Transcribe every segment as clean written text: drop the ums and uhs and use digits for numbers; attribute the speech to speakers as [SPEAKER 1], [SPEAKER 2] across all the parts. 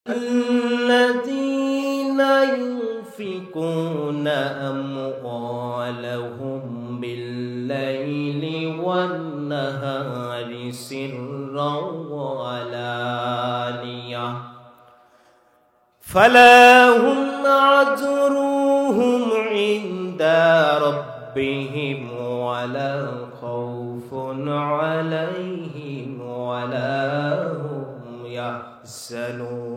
[SPEAKER 1] الذين ينفقون أموالهم بالليل والنهار سرا وعلانية فلهم أجرهم عند ربهم ولا خوف عليهم ولا هم يحزنون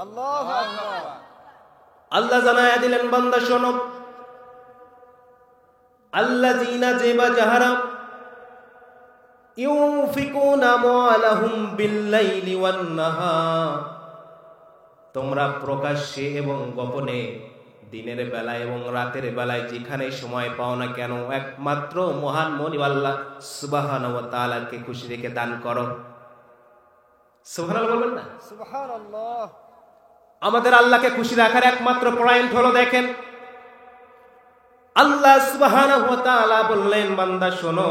[SPEAKER 2] الله أكبر
[SPEAKER 1] আল্লাহ জানায়া দিলেন, বান্দা শোনো, আল্লাযীনা যেবা যাহারা ইউনফিকুনা আমওয়ালাহুম বিল-লাইলি ওয়ান-নাহার, তোমরা প্রকাশ্যে এবং গোপনে দিনের বেলায় এবং রাতের বেলায় যেখানে সময় পাও না কেন একমাত্র মহান মনিব আল্লাহ সুবহানাহু ওয়া তাআলাকে খুশি রেখে দান করো। সুবহানাল্লাহ বলবেন না?
[SPEAKER 2] সুবহানাল্লাহ।
[SPEAKER 1] আমাদের আল্লাহকে খুশি রাখার একমাত্র পয়েন্ট হলো, দেখেন, আল্লাহ সুবহানাহু ওয়া তাআলা বললেন, বান্দা শোনো,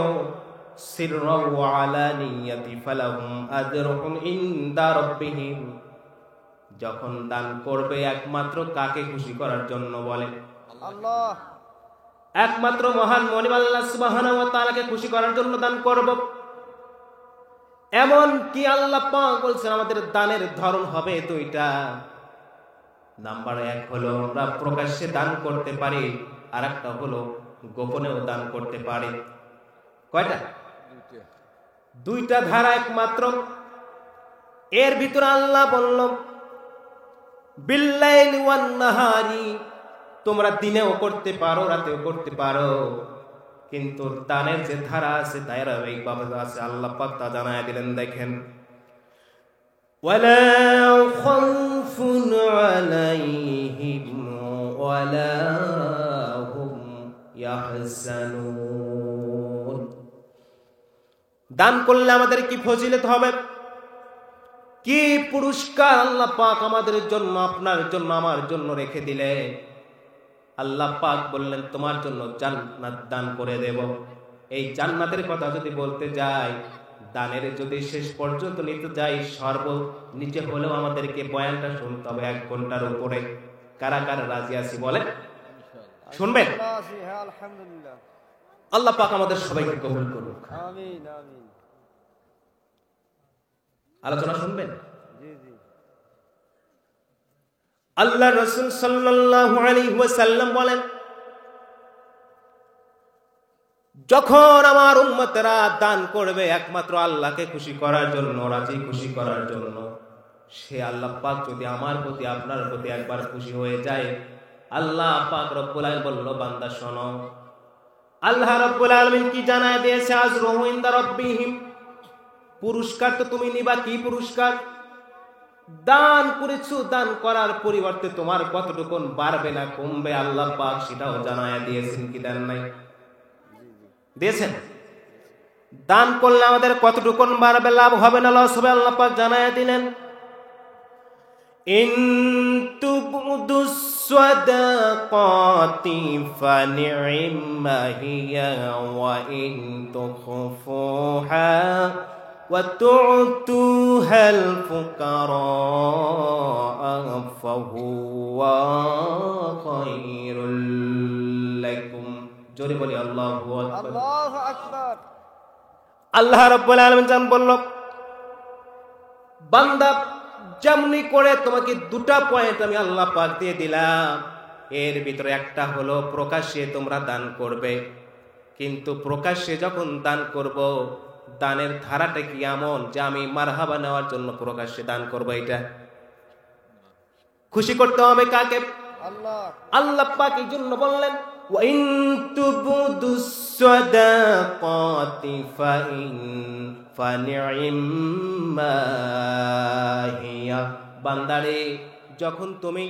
[SPEAKER 1] সিররা ওয়া আলানিয়াতি ফালাহুম আজরুহুম ইনদা রাব্বিহিম, যখন দান করবে একমাত্র কাকে খুশি করার জন্য বলেন?
[SPEAKER 2] আল্লাহ।
[SPEAKER 1] একমাত্র মহান মনিব আল্লাহ সুবহানাহু ওয়া তাআলাকে খুশি করার জন্য দান করব। এমন কি আল্লাহ পাক বলছেন আমাদের দানের ধরন হবে দুইটা। নাম্বার 1 হলো আমরা প্রকাশ্যে দান করতে পারি, আর একটা হলো গোপনেও দান করতে পারি। কয়টা? দুইটা ধারা একমাত্র। এর ভিতরে আল্লাহ বলল বিল্লাইলি ওয়ান নাহারি, তোমরা দিনেও করতে পারো রাতেও করতে পারো, কিন্তু দানের যে ধারা আছে ধারাবাহিকভাবে আছে, আল্লাহ পাক তা জানায় দিলেন। দেখেন, ওয়ালা খাউফুন আলাইহিম ওয়ালা হুম ইয়াহজানুন। দান করলে আমাদের কি ফজিলত হবে, কি পুরস্কার আল্লাহ পাক আমাদের জন্য, আপনার জন্য, আমার জন্য রেখে দিলে। আল্লাহ পাক বললেন, তোমার জন্য জান্নাত দান করে দেব। এই জান্নাতের কথা যদি বলতে যাই, দানের যদি শেষ পর্যন্ত নিতে যাই, সর্বনিচে হলেও আমাদেরকে বয়ানটা শুনতে হবে 1 ঘন্টার উপরে। কারা কারা রাজি আছি বলেন? শুনবেন?
[SPEAKER 2] আলহামদুলিল্লাহ।
[SPEAKER 1] আল্লাহ পাক আমাদের সবাইকে কবুল করুক।
[SPEAKER 2] আমিন আমিন।
[SPEAKER 1] আলোচনা শুনবেন?
[SPEAKER 2] জি জি।
[SPEAKER 1] আল্লাহ রাসূল সাল্লাল্লাহু আলাইহি ওয়াসাল্লাম বলেন, যখন আমার উম্মতেরা দান করবে একমাত্র আল্লাহকে খুশি করার জন্য, রাজি খুশি করার জন্য, সে আল্লাহ পাক যদি আমার প্রতি, আপনার প্রতি একবার খুশি হয়ে যায়, আল্লাহ পাক রব্বুল আলামিন বলল, বান্দা শোনো, আল্লাহ রব্বুল আলামিন কি জানায় দিয়েছে, আজরুহু ইনদা রাব্বিহিম, পুরস্কার তো তুমি নিবা। কি পুরস্কার? দান করেছো, দান করার পরিবর্তে তোমার কতটুকু বাড়বে না কমবে, আল্লাহ পাক সেটাও জানায় দিয়েছেন। কি দেন নাই? দিয়েছেন। দান করলে আমাদের কতটুকু বাড়বে, লাভ হবে না লস হবে, আল্লাহ পাক জানায় দিলেন। ইন তুবদুস সাদাকাতি ফানি'মা হিয়া ওয়া ইন তুখফুহা وَتُؤْتُوهَا الْفُقَرَاءَ فَهُوَ خَيْرٌ لَكُمْ। জোরে বলি আল্লাহু আকবার।
[SPEAKER 2] আল্লাহু আকবার।
[SPEAKER 1] আল্লাহ রাব্বুল আলামিন জান বলল, বান্দা যেমনি করে তোমাকে 2টা পয়েন্ট আমি আল্লাহ পাক দিয়ে দিলাম, এর ভিতরে একটা হলো প্রকাশ্যে তোমরা দান করবে। কিন্তু প্রকাশ্যে যখন দান করব, দানের ধারাটা কি এমন যে আমি মারহাবা নেওয়ার জন্য প্রকাশ্যে দান করব? এটা খুশি করতে হবে কাকে?
[SPEAKER 2] আল্লাহ।
[SPEAKER 1] আল্লাহ পাক এই জন্য বললেন, ওয়া ইন তুবদুস সাদাকাতি ফানি'মা হিয়া, বান্দারে যখন তুমি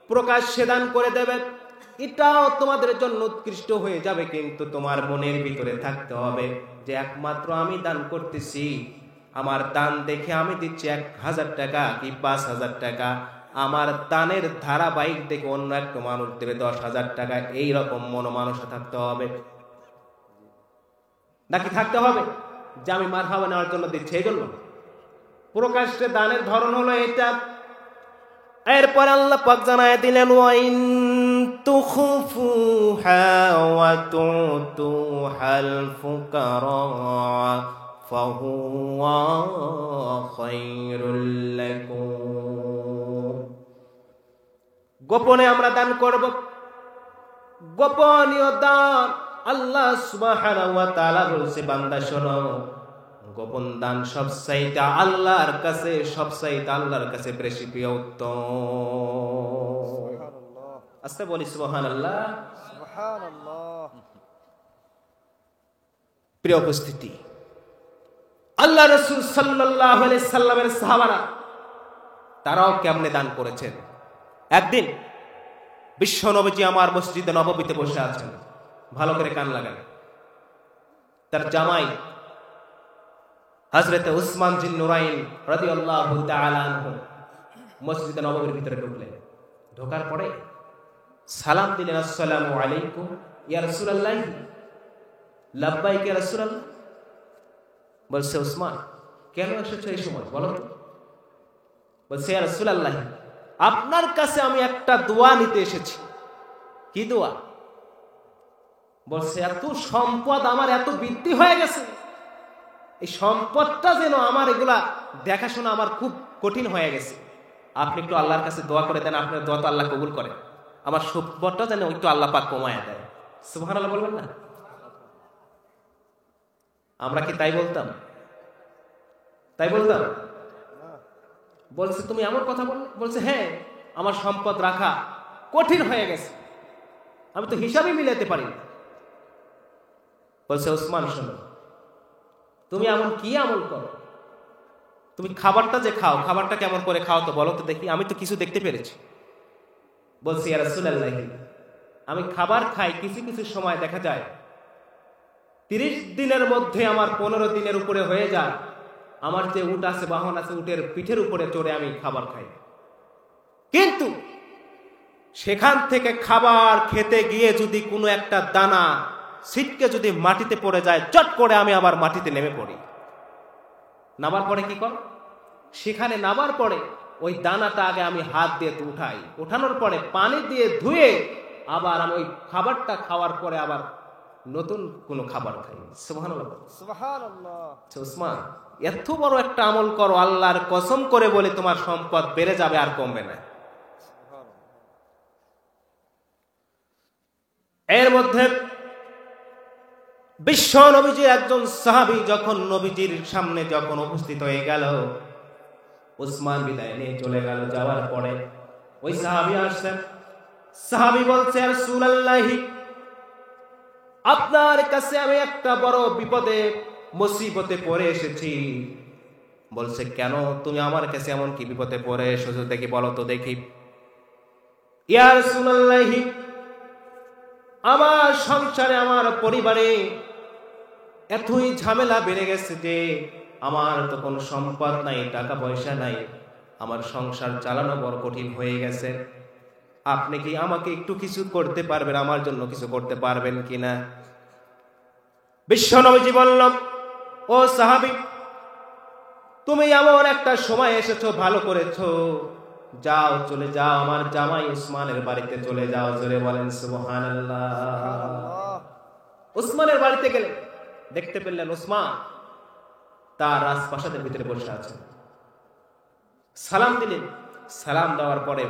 [SPEAKER 1] প্রকাশ্যে দান করে দেবে, এটাও তোমাদের জন্য উৎকৃষ্ট হয়ে যাবে, কিন্তু তোমার মনের ভিতরে থাকতে হবে যে একমাত্র আমি দান করতেছি, আমার দান দেখে আমি দিচ্ছি 1000 টাকা কি 5000 টাকা, আমার দানের ধারাবাহিক দেখে অন্য একটা মানুষ দেবে 10,000 টাকা, এইরকম মনোমানসা থাকতে হবে। নাকি থাকতে হবে যে আমি মারহাবা নেওয়ার জন্য দিচ্ছি এই জন্য? প্রকাশ্যে দানের ধরন হলো এটা। এরপর আল্লাহ পাক জানায় দিলেন ওয়াইন তুখফুহা ওয়া তুতুহাল ফুকারা ফাহুয়া খায়রুল লাকুম। গোপনে আমরা দান করব, গোপনীয় দান। আল্লাহ সুবহানাহু ওয়া তাআলা বলছে বান্দা শোনো, গোপন দান সবচাইতে আল্লাহর কাছে বেশি প্রিয়, উত্তম।
[SPEAKER 2] সুবহানাল্লাহ,
[SPEAKER 1] আস্তে বলি সুবহানাল্লাহ।
[SPEAKER 2] সুবহানাল্লাহ।
[SPEAKER 1] প্রিয় উপস্থিতি, আল্লাহ রাসূল সাল্লাল্লাহু আলাইহি সাল্লামের সাহাবারা তারাও কেমনে দান করেছেন। একদিন বিশ্ব নবীজি আমার মসজিদে নববীতে বসে আছেন, ভালো করে কান লাগান। তার জামাই হযরত উসমান জিন নুরাইন রাদিয়াল্লাহু তাআলা আনহু মসজিদে নববীর ভিতরে ঢুকলেন। ঢোকার পরে সালাম দিলেন, আসসালামু আলাইকুম ইয়া রাসূলুল্লাহ। লাব্বাইক ইয়া রাসূলুল্লাহ। বলছে উসমান, কেন এসেছো এই সময় বলো তো? বলছে ইয়া রাসূলুল্লাহ, আপনার কাছে আমি একটা দোয়া নিতে এসেছি। কি দোয়া? বলছে এত সম্পদ আমার এত বৃদ্ধি হয়ে গেছে, এই সম্পদটা যেন আমার এগুলা দেখাশোনা আমার খুব কঠিন হয়ে গেছে। আপনি একটু আল্লাহর কাছে দোয়া করে দেন, আপনার দোয়া তো আল্লাহ কবুল করে, আমার সম্পদটা যেন একটু আল্লাহ পাক কমায়া দেয়। সুবহানাল্লাহ বলবেন না? আমরা কি তাই বলতাম? বলছে তুমি এমন কথা বললে? বলছে হ্যাঁ, আমার সম্পদ রাখা কঠিন হয়ে গেছে, আমি তো হিসাবই মিলাতে পারি না। বলছে উসমান শোনো, তুমি এমন কি আমল করো? তুমি খাবারটা যে খাও, খাবারটা কেমন করে খাও তো বলো তো দেখি, আমি তো কিছু দেখতে পেরেছি। বলছি ইয়া রাসূলুল্লাহ, আমি খাবার খাই, কিছু কিছু সময় দেখা যায় 30 দিনের মধ্যে আমার 15 দিনের উপরে হয়ে যায়। আমার যে উট আছে, বাহন আছে, উটের পিঠের উপরে চড়ে আমি খাবার খাই, কিন্তু সেখান থেকে খাবার খেতে গিয়ে যদি কোনো একটা দানা ছিটকে যদি মাটিতে পড়ে যায়, চট করে আমি আবার মাটিতে নেমে পড়ি। নামার পরে কি কর? সেখানে নামার পরে ওই দানাটা আগে আমি হাত দিয়ে উঠাই, উঠানোর পরে পানি দিয়ে ধুয়ে আবার আমি ওই খাবারটা খাওয়ার পরে আবার নতুন কোনো খাবার খাই। সুবহানাল্লাহ,
[SPEAKER 2] সুবহানাল্লাহ।
[SPEAKER 1] উসমান এত বড় একটা আমল করো, আল্লাহর কসম করে বলে তোমার সম্পদ বেড়ে যাবে আর কমবে না। এর মধ্যে বিশ্ব নবীজির একজন সাহাবী যখন নবীজির সামনে যখন উপস্থিত হয়ে গেল, উসমান বিদায় নিয়ে চলে গেল। যাওয়ার পরে ওই সাহাবী আসলেন। সাহাবী বলছে ইয়া রাসূলুল্লাহ, আপনার কাছে আমি একটা বড় বিপদে মুসিবতে পড়ে এসেছি। বলছে কেন তুমি আমার কাছে এমন কি বিপদে পড়ে এসেছো দেখি, বলো তো দেখি। ইয়া রাসূলুল্লাহ, আমার সংসারে, আমার পরিবারে এতই ঝামেলা বেড়ে গেছে যে আমার তো কোনো সম্পদ নাই, টাকা পয়সা নাই, আমার সংসার চালানো বড় কঠিন হয়ে গেছে। আপনি কি আমাকে একটু কিছু করতে পারবেন, আমার জন্য কিছু করতে পারবেন কিনা? বিশ্ব নবীজি বলল, ও সাহাবী, তুমি এমন একটা সময় এসেছো, ভালো করেছো, যাও চলে যাও আমার জামাই উসমানের বাড়িতে চলে যাও। জোরে বলেন সুবহানাল্লাহ। উসমানের বাড়িতে গেলে দেখতে পেলেন উসমান তার রাজপ্রাসাদের ভিতরে বসে আছেন। সালাম দিলেন, সালাম দেওয়ার পরে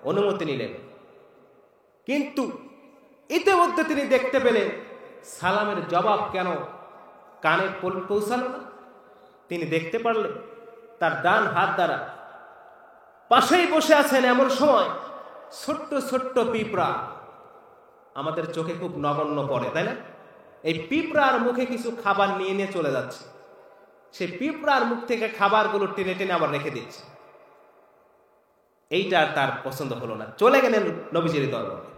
[SPEAKER 1] অনুমতি নিলেন, কিন্তু ইতিমধ্যে তিনি দেখতে পেলেন সালামের জবাব কেন কানে পৌঁছালো না। তিনি দেখতে পারলেন তার ডান হাত দ্বারা পাশেই বসে আছেন। এমন সময় ছোট্ট ছোট্ট পিঁপড়া, আমাদের চোখে খুব নগণ্য পড়ে, তাই না? এই পিঁপড়ার মুখে কিছু খাবার নিয়ে নিয়ে চলে যাচ্ছে। সেই পিঁপড়ার মুখ থেকে খাবারগুলো টেনে টেনে আবার রেখে দিচ্ছে। এইটা আর তার পছন্দ হলো না, চলে গেলেন নবীজির দরবারে।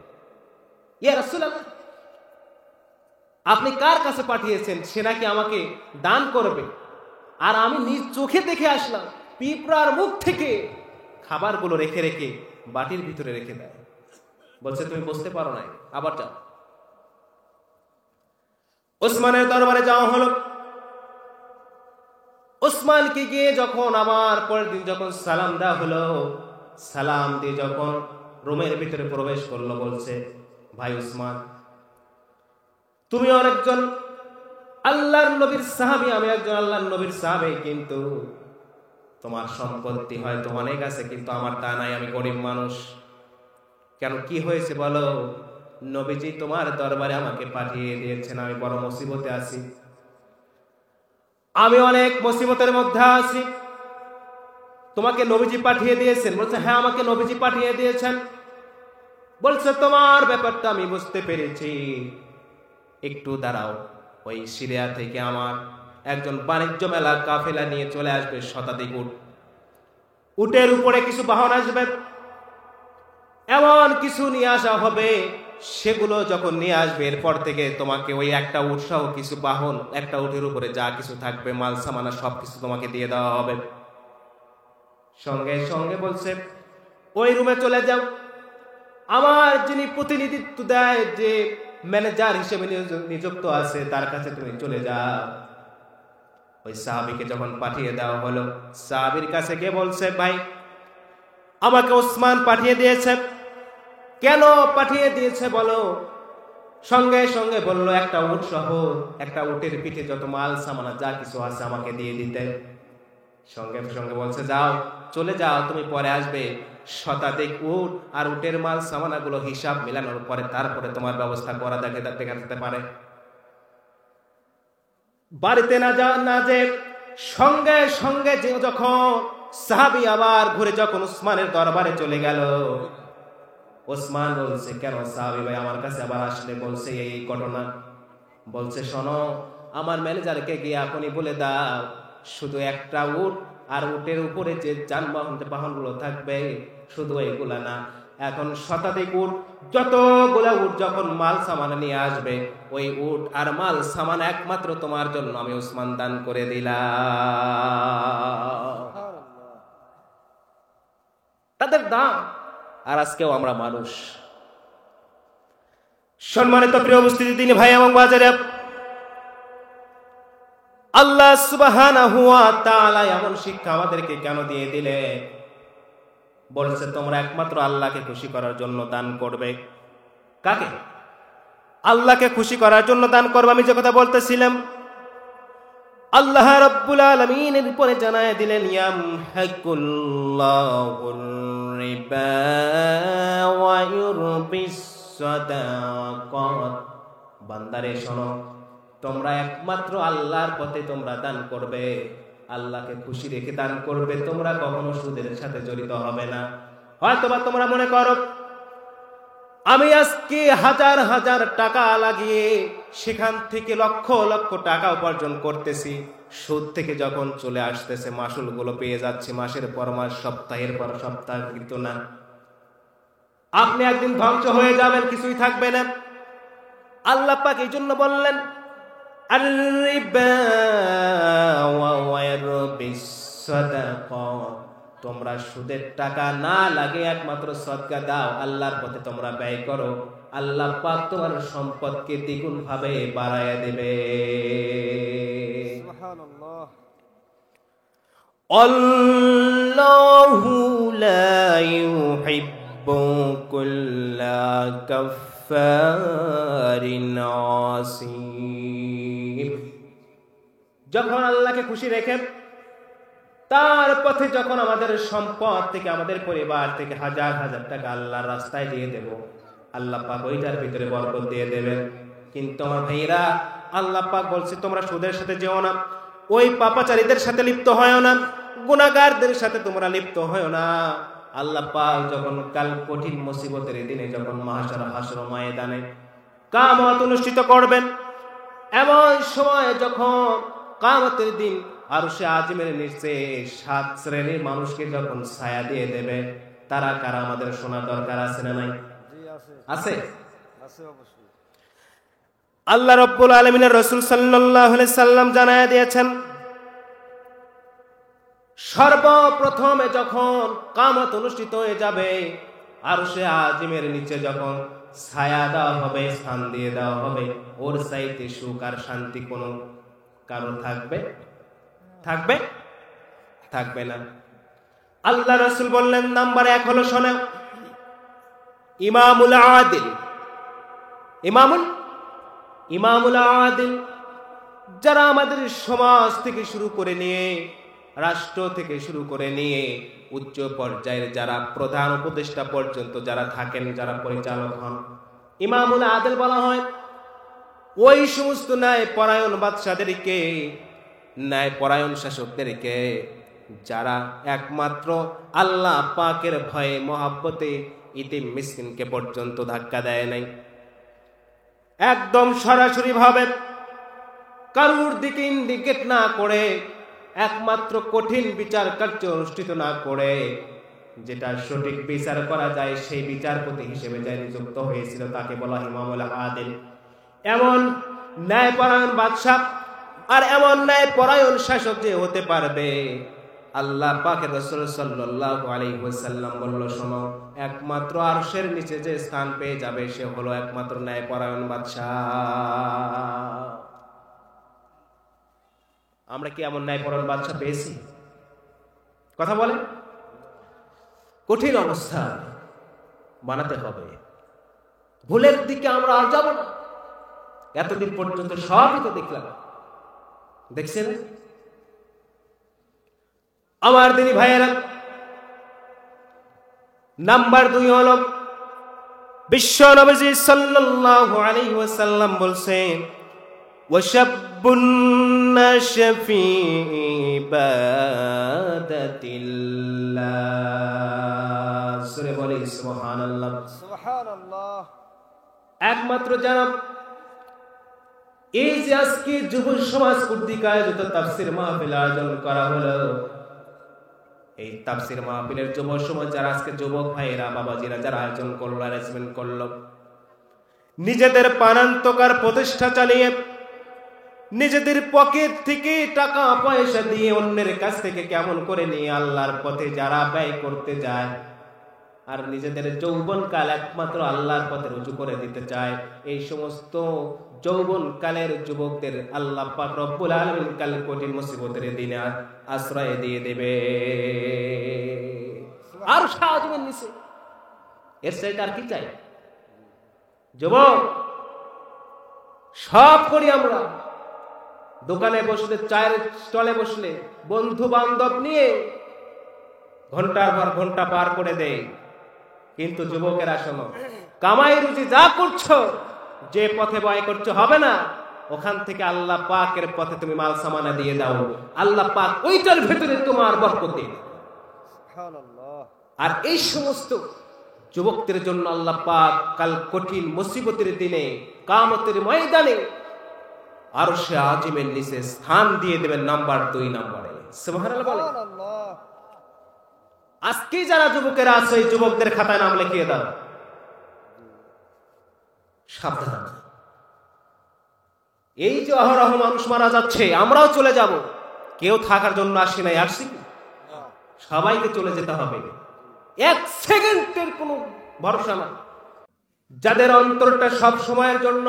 [SPEAKER 1] ইয়া রাসূলুল্লাহ, আপনি কার কাছে পাঠিয়েছেন? সে নাকি আমাকে দান করবে, আর আমি নিজ চোখে দেখে আসলাম পিঁপড়ার মুখ থেকে খাবারগুলো রেখে রেখে বাটির ভিতরে রেখে দেয়। বলছে তুমি বুঝতে পারো নাই, আবার যাও। ওসমানের দরবারে যাওয়া হলো। ওসমানকে গিয়ে যখন আমার পরের দিন যখন সালাম দেওয়া হলো, সালাম দিয়ে যখন রুমের ভিতরে প্রবেশ করলো, বলছে, ভাই ওসমান, তুমি অনেকজন আল্লাহর নবীর সাহাবী, আমি একজন আল্লাহর নবীর সাহাবী, কিন্তু তোমার সম্পত্তি হয়তো অনেক আছে, কিন্তু আমার তা নাই, আমি গরিব মানুষ। কেন, কি হয়েছে বলো? নবীজি তোমার দরবারে আমাকে পাঠিয়ে দিয়েছেন, আমি বড় মুসিবতে আছি, আমি অনেক মুসিবতের মধ্যে আছি, তোমাকে নবীজি পাঠিয়ে দিয়েছেন। বলছে, হ্যাঁ, আমাকে নবীজি পাঠিয়ে দিয়েছেন। বলছে, তোমার ব্যাপারটা আমি বুঝতে পেরেছি, একটু দাঁড়াও, ওই সিরিয়া থেকে আমার একজন বাণিজ্য মেলা কাফেলা নিয়ে চলে আসবে, শতাধিক উট, উটের উপরে কিছু বাহন আসবে, এমন কিছু নিয়ে আসা হবে, সেগুলো যখন নিয়ে আসবে এরপর থেকে তোমাকে ওই একটা উট সহ কিছু বাহন, একটা উটের উপরে যা কিছু থাকবে মাল সামানা সবকিছু তোমাকে দিয়ে দেওয়া হবে। সঙ্গে সঙ্গে বলছে, ওই রুমে চলে যাও, আমার যিনি প্রতিনিধিত্ব দেয়, যে ম্যানেজার হিসেবে নিযুক্ত আছে, তার কাছে তুমি চলে যাও। ওই সাহাবীকে যখন পাঠিয়ে দেওয়া হলো, সাহাবীর কাছে গিয়ে বলছে, ভাই, আমাকে ওসমান পাঠিয়ে দিয়েছে। কেন পাঠিয়ে দিয়েছে বলো? সঙ্গে সঙ্গে বললো, একটা উট সহ, একটা উটের পিঠে যত মাল সামানা যা কিছু আছে আমাকে দিয়ে দিতে। সঙ্গে সঙ্গে বলছে, যাও, চলে যাও, তুমি পরে আসবে, শতাধিক উট আর উটের মাল সামানাগুলো হিসাব মিলানোর পরে তারপরে তোমার ব্যবস্থা করা দেখা যেতে পারে। বাড়িতে না যে সঙ্গে সঙ্গে যখন সাহাবী আবার ঘুরে যখন ওসমানের দরবারে চলে গেল, ওসমান বলছে, কেন সাহাবী ভাই আমার কাছে আবার আসলে? বলছে, এই ঘটনা। বলছে, শোনো, আমার ম্যানেজারকে গিয়ে এখনই বলে দাও, শুধু একটা উট আর উটের উপরে যে বাহনগুলো থাকবে, শুধু এইগুলা না, এখন শতাধিক উট, যতগুলা উট যখন মাল সামান নিয়ে আসবে, ওই উট আর মাল সামান একমাত্র তোমার জন্য আমি ওসমান দান করে দিলাম। তাদের দাম। আর আজকেও আমরা মানুষ। সম্মানিত প্রিয় উপস্থিতি, তিনি ভাই এবং বাজারে, আল্লাহ সুবহানাহু ওয়া তাআলা এমন শিক্ষা আমাদেরকে কেন দিয়ে দিলে? বলেছে, তোমরা একমাত্র আল্লাহকে খুশি করার জন্য দান করবে। কাকে? আল্লাহকে খুশি করার জন্য দান করবে। আমি যে কথা বলতেছিলাম, আল্লাহ রাব্বুল আলামিনের উপরে জানায় দিলেন, ইয়ামহাকুল্লাহুর রিবা ওয়া ইউরবিস সাদাকাত। বান্দারে শোনো, তোমরা একমাত্র আল্লাহর পথে তোমরা দান করবে, আল্লাহকে খুশি রেখে দান করবে, তোমরা কখনো সুদের সাথে জড়িত হবে না। হয়তোবা তোমরা মনে করো, আমি আজকে হাজার হাজার টাকা লাগিয়ে সেখান থেকে লক্ষ লক্ষ টাকা উপার্জন করতেছি, সুদ থেকে যখন চলে আসতেছে মাসুলগুলো পেয়ে যাচ্ছে মাসের পর মাস, সপ্তাহের পর সপ্তাহ, কিন্তু না, আপনি একদিন ধ্বংস হয়ে যাবেন, কিছুই থাকবে না। আল্লাহ পাক এই জন্য বললেন, আর-রিবা ওয়া ইয়ারবিস সাদাকাত, তোমরা সুদের টাকা না লাগে একমাত্র সদকা দাও, আল্লাহর পথে তোমরা ব্যয় করো, আল্লাহ পাক তোমার সম্পদকে দ্বিগুণ ভাবে বাড়ায়া দেবে।
[SPEAKER 2] সুবহানাল্লাহ।
[SPEAKER 1] আল্লাহু লা ইউহিব্বু কুল্লা কাফফারিন আসিম। যখন আল্লাহকে খুশি রেখে তার পথে যখন আমাদের সম্পদ থেকে, আমাদের পরিবার থেকে হাজার হাজার টাকা আল্লাহর রাস্তায় দিয়ে দেব, আল্লাহ পাক ওইটার ভিতরে বরকত দিয়ে দেবেন। কিন্তু আমার ভাইরা, আল্লাহ পাক বলছে, তোমরা সুদের সাথে যেও না, ওই পাপাচারীদের সাথে লিপ্ত হয় না, গুনাহগারদের সাথে তোমরা লিপ্ত হয় না। আল্লাহ পাক যখন কাল কঠিন মুসিবতের দিনে যখন মাহশার হাসর ময়দানে কিয়ামত অনুষ্ঠিত করবেন, এমন সময় যখন কিয়ামতের দিন আরশে আজিমের নিচে 7 শ্রেণীর মানুষকে যখন ছায়া দিয়ে দেবে, তারা কারা আমাদের শোনা দরকার আছে না নাই?
[SPEAKER 2] জি আছে।
[SPEAKER 1] আছে।
[SPEAKER 2] আছে অবশ্যই।
[SPEAKER 1] আল্লাহ রাব্বুল আলামিনের রাসূল সাল্লাল্লাহু আলাইহি সাল্লাম জানায়া দিয়েছেন, সর্বপ্রথমে যখন কিয়ামত অনুষ্ঠিত হয়ে যাবে, আরশে আজিমের নিচে যখন ছায়া দেওয়া হবে, স্থান দিয়ে দেওয়া হবে, ওর চাইতে সুখ আর শান্তি কোন কারণ থাকবে? থাকবে? থাকবে না। আল্লাহ রাসূল বললেন নাম্বার 1 হলো শোনো, ইমামুল আদিল। ইমামুল আদিল, যারা আমাদের সমাজ থেকে শুরু করে নিয়ে, রাষ্ট্র থেকে শুরু করে নিয়ে উচ্চ পর্যায়ের যারা প্রধান উপদেষ্টা পর্যন্ত যারা থাকেন, যারা পরিচালক হন, ইমামুল আদিল বলা হয় ওই সমস্ত ন্যায় পরায়ণ বাদশাদেরকে, ন্যায় পরায়ণ শাসকদেরকে যারা একমাত্র আল্লাহ পাকের ভয়ে মহাব্বতে ইতিম মিসকিনকে পর্যন্ত ধাক্কা দেয় নাই, একদম সরাসরি ভাবে কারুর দিকে ইন্ডিকেট না করে, একমাত্র কঠিন বিচার কার্য অনুষ্ঠিত না করে, যেটা সঠিক বিচার করা যায় সেই বিচারপতি হিসেবে যাই নিযুক্ত হয়েছিল তাকে বলা ইমামুল আদিল। এমন ন্যায়পরায়ণ বাদশা আর এমন ন্যায়পরায়ণ শাসক যে হতে পারবে, আল্লাহ পাকের রাসূল সাল্লাল্লাহু আলাইহি ওয়াসাল্লাম বলল শোনো, একমাত্র আরশের নিচে যে স্থান পেয়ে যাবে সে হলো একমাত্র ন্যায়পরায়ণ বাদশা। আমরা কি এমন ন্যায়পরায়ণ বাদশা পেয়েছি? কথা বলে। কঠিন অবস্থা বানাতে হবে, ভুলের দিকে আমরা আর যাব না। এতদিন পর্যন্ত সবই তো দেখলাম, দেখছেন? আমার দিনী ভাইয়েরা, নাম্বার 2 হলো বিশ্ব নবী সাল্লাল্লাহু আলাইহি ওয়াসাল্লাম বলছেন, ওয়াশাব্বুন নাশা ফি ইবাদাতিল্লাহ। সূরা বলে সুবহানাল্লাহ,
[SPEAKER 2] সুবহানাল্লাহ।
[SPEAKER 1] একমাত্র যারা এই যে আজকে যুব সমাজ কর্তৃক আয়োজিত তাফসীর মাহফিল আয়োজন করা হলো, এই তাফসীর মাহফিলের যুব সমাজ যারা আজকে যুবক ভাইয়েরা বাবাজিরা যারা আয়োজন করলো, অ্যারেঞ্জমেন্ট করলো, নিজেদের প্রাণান্তকার প্রতিষ্ঠা চালিয়ে নিজেদের পকেট থেকে টাকা পয়সা দিয়ে অন্যের কাছ থেকে কেমন করে নিয়ে আল্লাহর পথে যারা ব্যয় করতে যায় আর নিজেদের যৌবনকাল একমাত্র আল্লাহর পথে রুজু করে দিতে চায়, এই সমস্ত যৌবনকালের যুবকদের আল্লাহ পাক রব্বুল আলামিন কাল কঠিন মুসিবতের দিনে আশ্রয় দিয়ে দেবে। আর সাহায্যের নিচে এর চাইতে আর কি চাই? যুবক সব করি আমরা, দোকানে বসলে, চায়ের স্টলে বসলে, বন্ধু বান্ধব নিয়ে ঘন্টার পর ঘন্টা পার করে দেয়। কিন্তু যুবকেরা শোনো, কামাই রুজি যা করছো, যে পথে ব্যয় করছো হবে না, ওখান থেকে আল্লাহ পাকের পথে তুমি মাল সামানা দিয়ে দাও, আল্লাহ পাক ওইটার ভেতরে তোমার বরকত দিবে।
[SPEAKER 2] সুবহানাল্লাহ।
[SPEAKER 1] আর এই সমস্ত যুবকদের জন্য আল্লাহ পাক কাল কঠিন মুসিবতের দিনে কিয়ামতের ময়দানে আরশে আজিমের নিচে স্থান দিয়ে দেবেন নাম্বার 2 নম্বরে। সুবহানাল্লাহ বলে।
[SPEAKER 2] সুবহানাল্লাহ।
[SPEAKER 1] আজকে যারা যুবকেরা আছে এই যুবকদের খাতায় নাম লিখিয়ে দাও, সাবধান। এই যে অহরহ মানুষ মারা যাচ্ছে, আমরাও চলে যাব, কেউ থাকার জন্য আসি নাই, আসছি কি? সবাইকে চলে যেতে হবে, 1 সেকেন্ডের কোনো ভরসা না। যাদের অন্তরটা সব সময়ের জন্য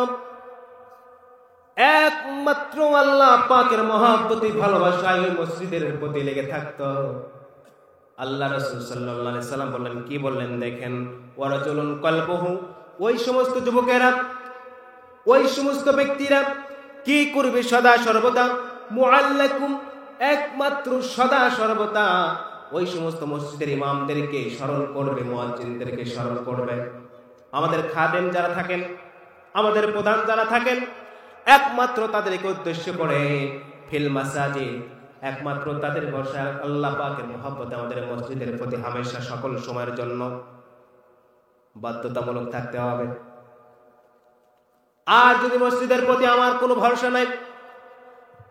[SPEAKER 1] একমাত্র আল্লাহ পাকের মহব্বতে ভালোবাসায় ওই মসজিদের প্রতি লেগে থাকতো, আল্লাহ রাসূল সাল্লাল্লাহু আলাইহি সাল্লাম বললেন, কি বললেন দেখেন, ওয়ারাজুলুন কলবুহু, ওই সমস্ত যুবকেরা, ওই সমস্ত ব্যক্তিরা কি করবে সদা সর্বদা, মুআল্লাকুম, একমাত্র সদা সর্বদা ওই সমস্ত মসজিদের ইমামদেরকে স্মরণ করবে, মুয়াজ্জিনদেরকে স্মরণ করবে। আমাদের খাদেম যারা থাকেন, আমাদের প্রধান যারা থাকেন, একমাত্র তাদেরকে উদ্দেশ্য করে ফিল মাসাজিদ, একমাত্র তাদের ভরসা আল্লাহ পাকের মহব্বতে আমাদের মসজিদের প্রতি হামেশা সকল সময়ের জন্য বাধ্যতামূলক থাকতে হবে। আর যদি মসজিদের প্রতি আমার কোনো ভরসা নাই,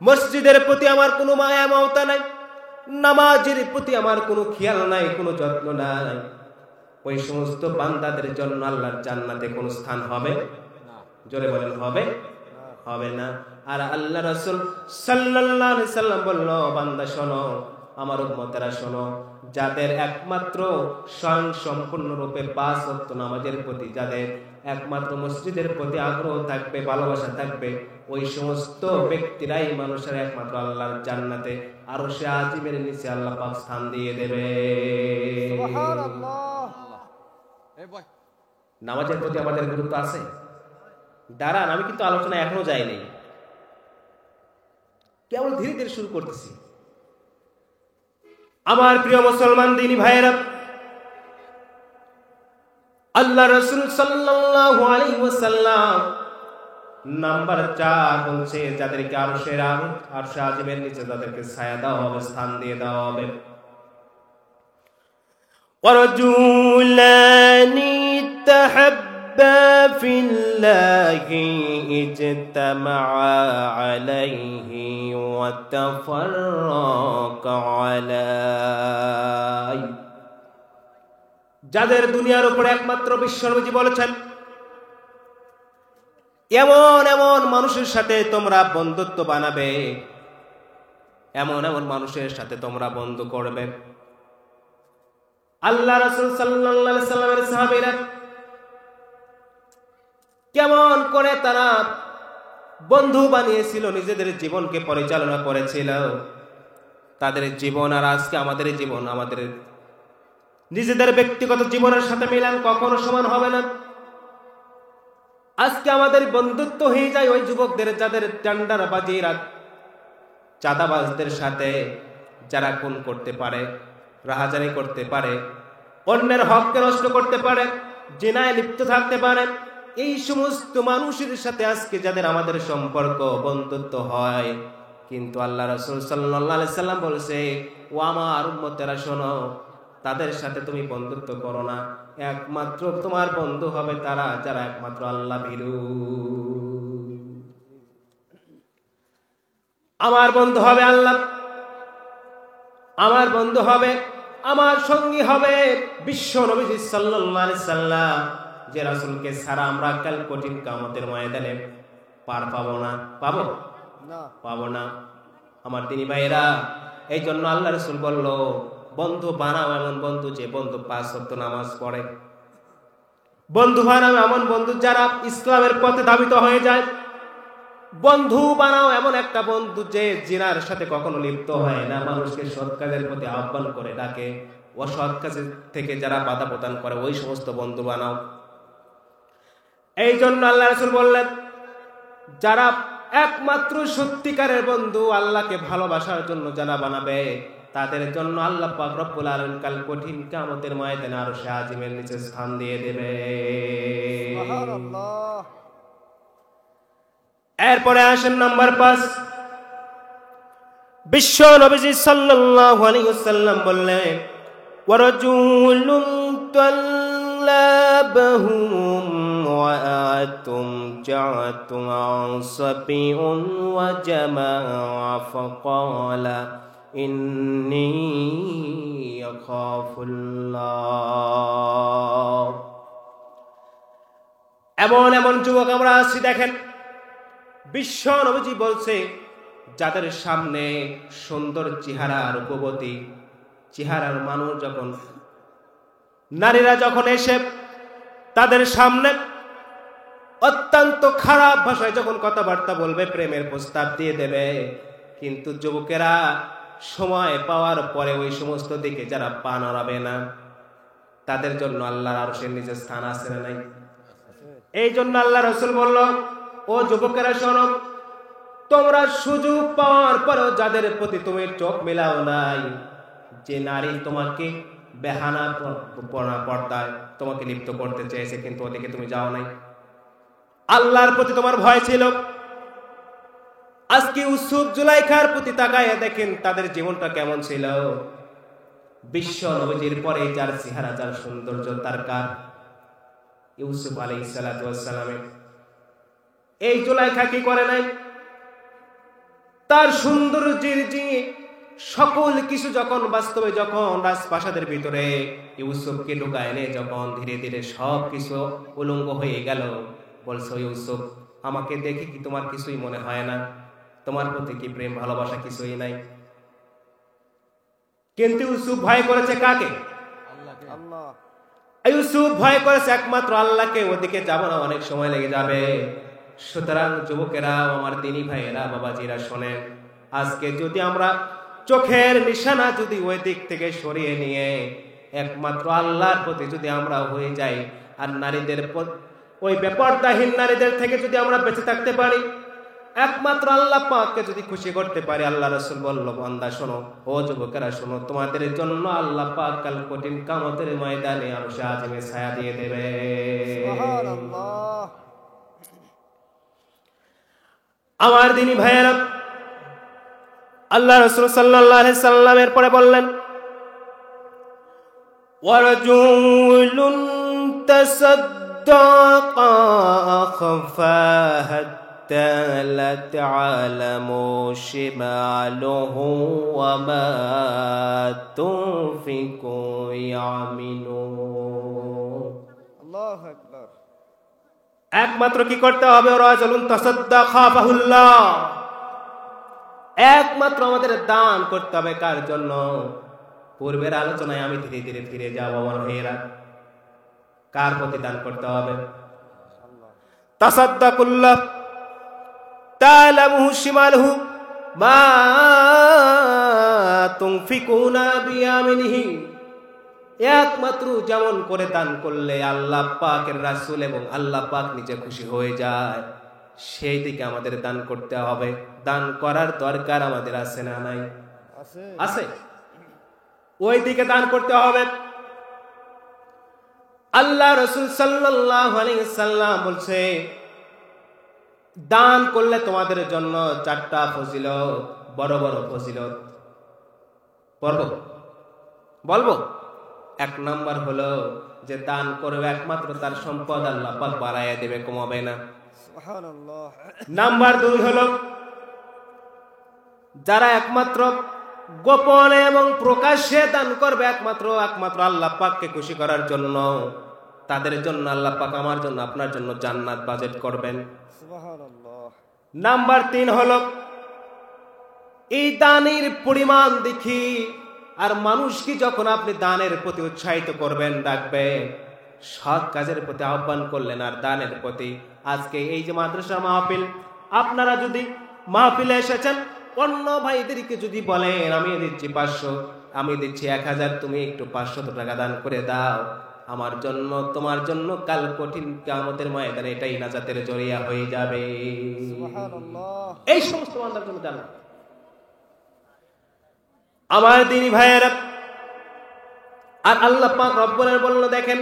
[SPEAKER 1] মসজিদের প্রতি আমার কোনো মায়া মমতা নাই, নামাজের প্রতি আমার কোনো খেয়াল নাই, কোনো যত্ন নাই, ওই সমস্ত বান্দাদের জন্য আল্লাহর জান্নাতে কোনো স্থান হবে? জোরে বলেন, হবে? হবে না। আর আল্লাহ রাসূল সাল্লাল্লাহু আলাইহি সাল্লাম বলল, বান্দা শোনো, আমার উম্মতেরা শোনো, যাদের একমাত্র স্বয়ং সম্পূর্ণ রূপে 5 ওয়াক্ত নামাজের প্রতি যাদের একমাত্র মসজিদের প্রতি আগ্রহ থাকবে, ভালোবাসা থাকবে, ওই সমস্ত ব্যক্তিরাই মানুষের একমাত্র আল্লাহর জান্নাতে আরশে আজিমের নিচে আল্লাহ পাক স্থান দিয়ে দেবে।
[SPEAKER 2] সুবহানাল্লাহ।
[SPEAKER 1] নামাজের প্রতি আমাদের গুরুত্ব আছে। দাঁড়ান, আমি কিন্তু আলোচনা এখনো যাইনি, কেবল ধীরে ধীরে শুরু করতেছি। আমার প্রিয় মুসলমান দিনী ভাইয়েরা, আল্লাহ রাসূল সাল্লাল্লাহু আলাইহি ওয়াসাল্লাম নাম্বার 4 বলছে, যাদেরকে আরশে আজিমের নিচে যাদেরকে ছায়া দেওয়া হবে, স্থান দিয়ে দেওয়া হবে। ওয়ারাজুলানি তাহাব্বা ফিল্লাহি ইজতামাআ আলাইহি ওয়া তাফাররাকা আলাইহি। যাদের দুনিয়ার উপরে একমাত্র বিশ্বনবী বলেছেন, এমন এমন মানুষের সাথে তোমরা বন্ধুত্ব বানাবে, এমন এমন মানুষের সাথে তোমরা বন্ধু করবে। আল্লাহ রাসূল সাল্লাল্লাহু আলাইহি সাল্লামের সাহাবীরা কেমন করে তারা বন্ধু বানিয়েছিল, নিজেদের জীবনকে পরিচালনা করেছিল। তাদের জীবন আর আজকে আমাদের জীবন, আমাদের নিজেদের ব্যক্তিগত জীবনের সাথে মিলান কখনো সমান হবে না। আজকে আমাদের বন্ধুত্ব হয়ে যায় ওই যুবকদের যাদের টেন্ডারবাজিরা, চাঁদাবাজদের সাথে, যারা খুন করতে পারে, রাহাজানি করতে পারে, অন্যের হককে নষ্ট করতে পারে, জিনায় লিপ্ত থাকতে পারে। এই সমস্ত মানুষের সাথে আজকে যাদের আমাদের সম্পর্ক, বন্ধুত্ব হয়। কিন্তু আল্লাহ রাসূল সাল্লাল্লাহু আলাইহি সাল্লাম বলেছে, ও আমার উম্মতেরা শোনো, তাদের সাথে তুমি বন্ধুত্ব করো না। একমাত্র তোমার বন্ধু হবে তারা যারা একমাত্র আল্লাহ ভীরু। আমার বন্ধু হবে আল্লাহ, আমার বন্ধু হবে, আমার সঙ্গী হবে বিশ্ব নবী সাল্লাল্লাহু আলাইহি সাল্লাম, যে রাসূলকে ছাড়া আমরা কাল কঠিন কিয়ামতের ময়দানে পার পাবো না। পাবো না? পাবো না। আমার দিনী ভাইরা, এই জন্য আল্লাহ রাসূল বলল, বন্ধু বানাও এমন বন্ধু যে বন্ধু 5 ওয়াক্ত নামাজ পড়ে। বন্ধু বানাও এমন বন্ধু যারা ইসলামের পথে ধাবিত হয়ে যায়। বন্ধু বানাও এমন একটা বন্ধু যে জিনার সাথে কখনো লিপ্ত হয় না, মানুষকে সৎ কাজের প্রতি আহ্বান করে ডাকে, অসৎ কাজের থেকে যারা বাধা প্রদান করে, ওই সমস্ত বন্ধু বানাও। এই জন্য আল্লাহ রাসূল বললেন, যারা একমাত্র সত্যিকারের বন্ধু, আল্লাহকে ভালোবাসার জন্য যারা বানাবে, তাদের জন্য আল্লাহ পাক রব্বুল আলামিন কাল কঠিন কিয়ামতের ময়দানে আরশে আজিমের নিচে স্থান দিয়ে দেবে।
[SPEAKER 2] সুবহানাল্লাহ।
[SPEAKER 1] এরপরে আসেন নাম্বার 5। বিশ্ব নবীজি সাল্লাল্লাহু আলাইহি ওয়াসাল্লাম বললেন, ওয়ারাজুলুন তাল্লাবাহুম ওয়া আতুম জাআতুন সাবিউন ওয়া জামাআ ফাকালা ইন্নী আখাফুল্লাহ। এমন এমন যুবক আমরা আছি, দেখেন বিশ্ব নবীজি বলছে, যাদের সামনে সুন্দর চেহারা, রূপবতী চেহারার মানুষ যখন, নারীরা যখন এসে তাদের সামনে অত্যন্ত খারাপ ভাষায় যখন কথাবার্তা বলবে, প্রেমের প্রস্তাব দিয়ে দেবে, কিন্তু যুবকেরা সময় পাওয়ার পরে ওই সমস্ত দিকে যারা পা নড়াবে না, তাদের জন্য আল্লাহর আরশের নিচে স্থান আছে না নাই? এই জন্য আল্লাহ রাসূল বলল, ও যুবকেরা শোনো, তোমরা সুযোগ পাওয়ার পরেও যাদের প্রতি তুমি চোখ মেলাও নাই, যে নারী তোমাকে বেহানা পর্দায় তোমাকে লিপ্ত করতে চেয়েছে, কিন্তু ওদিকে তুমি যাও নাই, আল্লাহর প্রতি তোমার ভয় ছিল। আজকে ইউসুফ জুলাইখার প্রতি তাকায় দেখেন তাদের জীবনটা কেমন ছিল। বিশ্ব নবীজির পরে যার চেহারা, যার সৌন্দর্য, তার কার? ইউসুফ আলাইহিস সালাতু ওয়াস সালামের। এই জুলাইখা কি করে নাই? তার সৌন্দর্যের যে সকল কিছু যখন বাস্তবে, যখন রাজপ্রাসাদের ভিতরে ইউসুফকে ঢুকায় এনে যখন ধীরে ধীরে সব কিছু উলঙ্গ হয়ে গেল, বলছো, ইউসুফ আমাকে দেখে কি তোমার কিছুই মনে হয় না? তোমার প্রতি কি প্রেম ভালোবাসা কিছুই নাই? কিন্তু ইউসুফ ভয় করেছে কাকে? আল্লাহ। ইউসুফ ভয় করেছে একমাত্র আল্লাহকে। ওদিকে যাব না, অনেক সময় লেগে যাবে। সুতরাং যুবকেরা, আমার দিনী ভাইয়েরা, বাবাজিরা শোনেন, আজকে যদি আমরা চোখের নিশানা যদি ওই দিক থেকে সরিয়ে নিয়ে একমাত্র আল্লাহর প্রতি যদি আমরা হয়ে যাই, আর নারীদের ওই বেপরদাহীন নারীদের থেকে যদি আমরা বেঁচে থাকতে পারি, একমাত্র আল্লাহ পাককে যদি খুশি করতে পারি, আল্লাহ রাসূল বলল, বান্দা শোনো, ও যুবকেরা শোনো, তোমাদের জন্য আল্লাহ পাক কাল কঠিন কিয়ামতের ময়দানে আরশে আজিমে ছায়া দিয়ে দেবে।
[SPEAKER 2] সুবহানাল্লাহ।
[SPEAKER 1] আমার দিনী ভাইয়েরা, আল্লাহ রাসূল সাল্লাল্লাহু আলাইহি সাল্লামের পরে বললেন, ওয়ারাজুলুন তাসাদ্দাকা আখফা হাত্তা লা তা'লামু শিমালুহু ওয়া মা তুনফিকু ইয়ামিনুন।
[SPEAKER 2] আল্লাহু আকবার।
[SPEAKER 1] একমাত্র কি করতে হবে? রাজুলুন তাসাদ্দাকা ফাহুল্লাহ, একমাত্র আমাদের দান করতে হবে। কার জন্য? পূর্বের আলোচনায় আমি ধীরে ধীরে ফিরে যাব আমার ভাইয়েরা। কার প্রতি দান করতে হবে? তাসাদ্দাকুল্লাহ তা'লামু শিমালুহু মা তুনফিকুনা বিয়ামিনিহি। একমাত্র যেমন করে দান করলে আল্লাহ পাকের রাসূল এবং আল্লাহ পাক নিজে খুশি হয়ে যায়, সেই দিকে আমাদের দান করতে হবে। দান করার দরকার আমাদের আছে না নাই? আছে। ওই দিকে দান করতে হবে। আল্লাহ রাসূল সাল্লাল্লাহু আলাইহি সাল্লাম বলছে, দান করলে তোমাদের জন্য 4টা ফজিলত, বড় বড় ফজিলত বলবো। 1 নাম্বার হলো যে দান করবে একমাত্র তার সম্পদ আল্লাহ পাক বাড়াইয়া দেবে, কমাবে না।
[SPEAKER 2] সুবহানাল্লাহ।
[SPEAKER 1] নাম্বার 2 হলো যারা একমাত্র গোপনে এবং প্রকাশ্যে দান করবে একমাত্র আল্লাহ পাককে খুশি করার জন্য, তাদের জন্য আল্লাহ পাক আমার জন্য আপনার জন্য জান্নাত বাজেট করবেন।
[SPEAKER 2] সুবহানাল্লাহ।
[SPEAKER 1] নাম্বার 3 হলো এই দানের পরিমাণ দেখি আর মানুষকে যখন আপনি দানের প্রতি উৎসাহিত করবেন, ডাকবেন, সৎ কাজের প্রতি আহ্বান করলেন আর দানের প্রতি। আজকে এই যে মাদ্রাসা মাহফিল, আপনারা যদি মাহফিলে এসেছেন, অন্য ভাইদেরকে যদি বলেন আমি দিচ্ছি 500, আমি দিচ্ছি 1000, তুমি একটু 500 টাকা দান করে দাও, আমার জন্য তোমার জন্য কাল কঠিন কিয়ামতের ময়দানে এটাই নাজাতের জরিয়া হয়ে যাবে।
[SPEAKER 2] সুবহানাল্লাহ।
[SPEAKER 1] এই সমস্ত বান্দার জন্য জান্নাত। আমার দিনী ভাইয়েরা, আর আল্লাহ পাক রব্বুল আলামিন বলল, দেখেন,